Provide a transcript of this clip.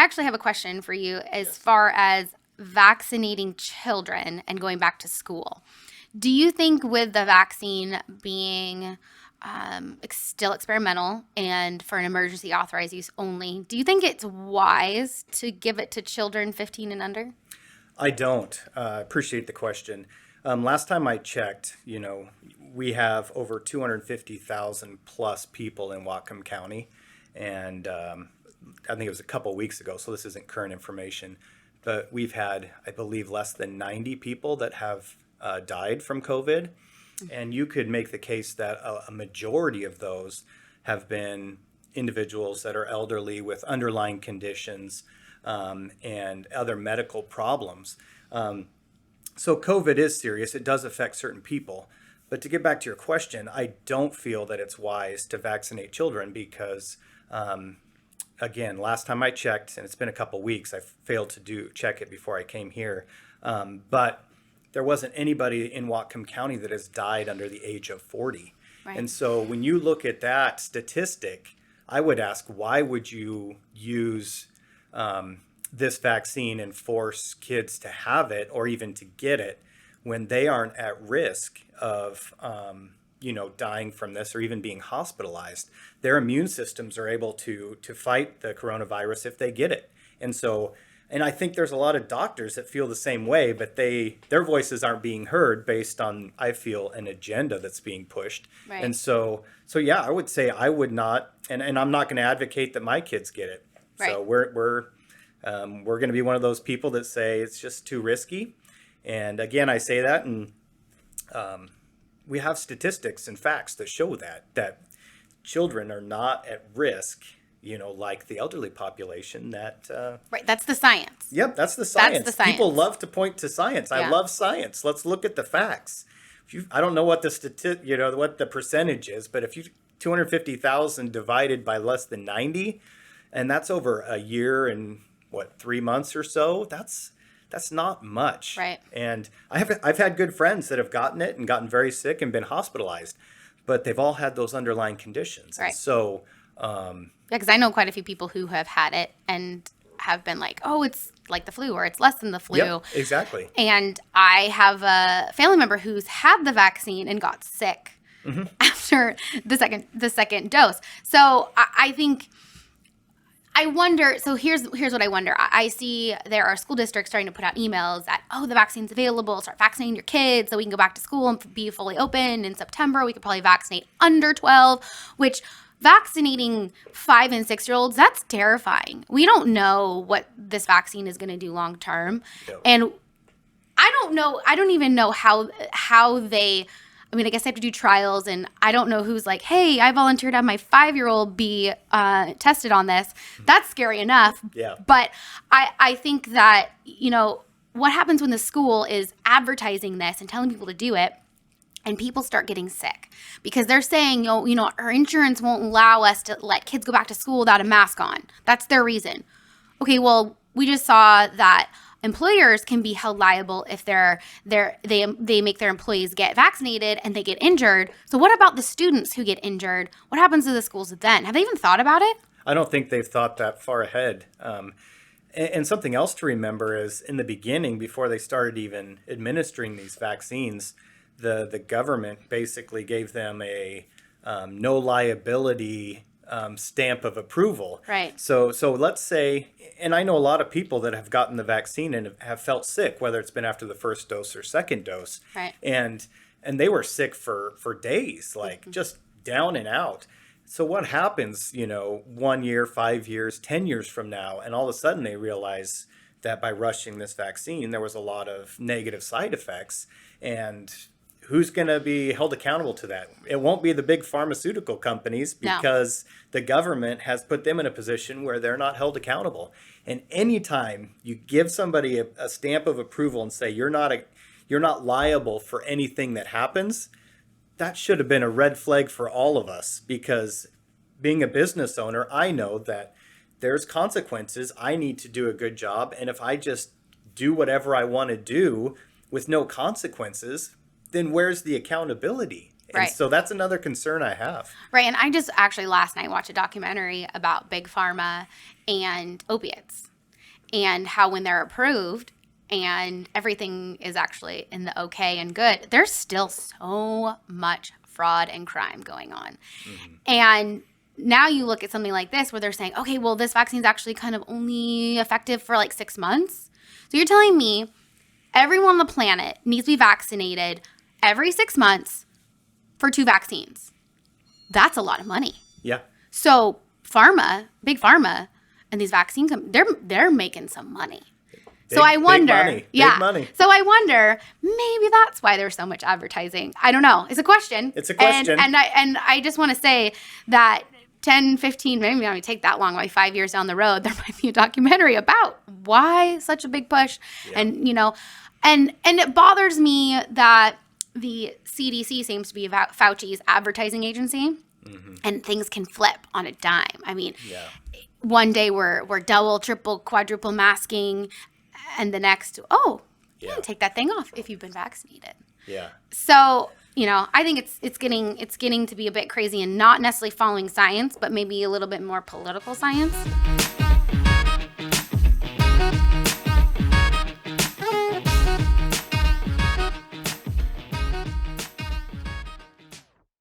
actually have a question for you as far as vaccinating children and going back to school. Do you think with the vaccine being still experimental and for an emergency authorized use only, do you think it's wise to give it to children 15 and under? I don't. Appreciate the question. Last time I checked, we have over 250,000 plus people in Whatcom County. And I think it was a couple weeks ago, so this isn't current information. But we've had, I believe, less than 90 people that have died from COVID. And you could make the case that a majority of those have been individuals that are elderly with underlying conditions and other medical problems. So COVID is serious. It does affect certain people. But to get back to your question, I don't feel that it's wise to vaccinate children because, again, last time I checked, and it's been a couple weeks, I failed to check it before I came here. But there wasn't anybody in Whatcom County that has died under the age of 40. Right. And so when you look at that statistic, I would ask, why would you use this vaccine and force kids to have it or even to get it when they aren't at risk of, dying from this or even being hospitalized? Their immune systems are able to fight the coronavirus if they get it. And I think there's a lot of doctors that feel the same way, but their voices aren't being heard based on, I feel, an agenda that's being pushed. Right. And so yeah, I would say I would not, and I'm not going to advocate that my kids get it. Right. So we're going to be one of those people that say it's just too risky. And again, I say that, and we have statistics and facts that show that children are not at risk, like the elderly population that... Right, that's the science. Yep, that's the science. That's the science. People love to point to science. I love science. Let's look at the facts. I don't know what what the percentage is, but if you 250,000 divided by less than 90, and that's over a year and 3 months or so, that's not much. Right. And I've had good friends that have gotten it and gotten very sick and been hospitalized, but they've all had those underlying conditions. Right. And so because I know quite a few people who have had it and have been like, oh, it's like the flu or it's less than the flu. Yep, exactly. And I have a family member who's had the vaccine and got sick after the second dose. So I think, I wonder, so here's what I wonder. I see there are school districts starting to put out emails that, oh, the vaccine's available, start vaccinating your kids so we can go back to school and be fully open in September. We could probably vaccinate under 12, which vaccinating 5 and 6-year-olds, that's terrifying. We don't know what this vaccine is going to do long term. No. And I don't even know how they, I mean, I guess they have to do trials, and I don't know who's like, hey, I volunteered to have my 5-year-old be tested on this. That's scary enough. Yeah. But I think that, what happens when the school is advertising this and telling people to do it, and people start getting sick because they're saying, our insurance won't allow us to let kids go back to school without a mask on. That's their reason. Okay, well, we just saw that employers can be held liable if they make their employees get vaccinated and they get injured. So what about the students who get injured? What happens to the schools then? Have they even thought about it? I don't think they've thought that far ahead. And something else to remember is in the beginning, before they started even administering these vaccines, the government basically gave them a no liability stamp of approval. Right. So let's say, and I know a lot of people that have gotten the vaccine and have felt sick, whether it's been after the first dose or second dose. Right. And they were sick for days, like just down and out. So what happens, 1 year, 5 years, 10 years from now, and all of a sudden they realize that by rushing this vaccine, there was a lot of negative side effects, and who's going to be held accountable to that? It won't be the big pharmaceutical companies because the government has put them in a position where they're not held accountable. And anytime you give somebody a stamp of approval and say you're not liable for anything that happens, that should have been a red flag for all of us, because being a business owner, I know that there's consequences. I need to do a good job. And if I just do whatever I want to do with no consequences, then where's the accountability? And Right. so that's another concern I have. Right. And I just actually last night watched a documentary about Big Pharma and opiates. and how when they're approved and everything is actually in the okay and good, there's still so much fraud and crime going on. Mm-hmm. And now you look at something like this where they're saying, okay, well, this vaccine is actually kind of only effective for like 6 months. So you're telling me everyone on the planet needs to be vaccinated every 6 months for 2 vaccines. That's a lot of money. Yeah. So big pharma, and these vaccine they're making some money. So I wonder, big money. So I wonder, maybe that's why there's so much advertising. I don't know. It's a question. It's a question. And I just want to say that 10, 15, maybe not even take that long, like 5 years down the road, there might be a documentary about why such a big push. Yeah. And, and it bothers me that the CDC seems to be Fauci's advertising agency, mm-hmm. and things can flip on a dime. I mean, one day we're double, triple, quadruple masking, and the next, you can take that thing off if you've been vaccinated. Yeah. So, I think it's getting to be a bit crazy and not necessarily following science, but maybe a little bit more political science.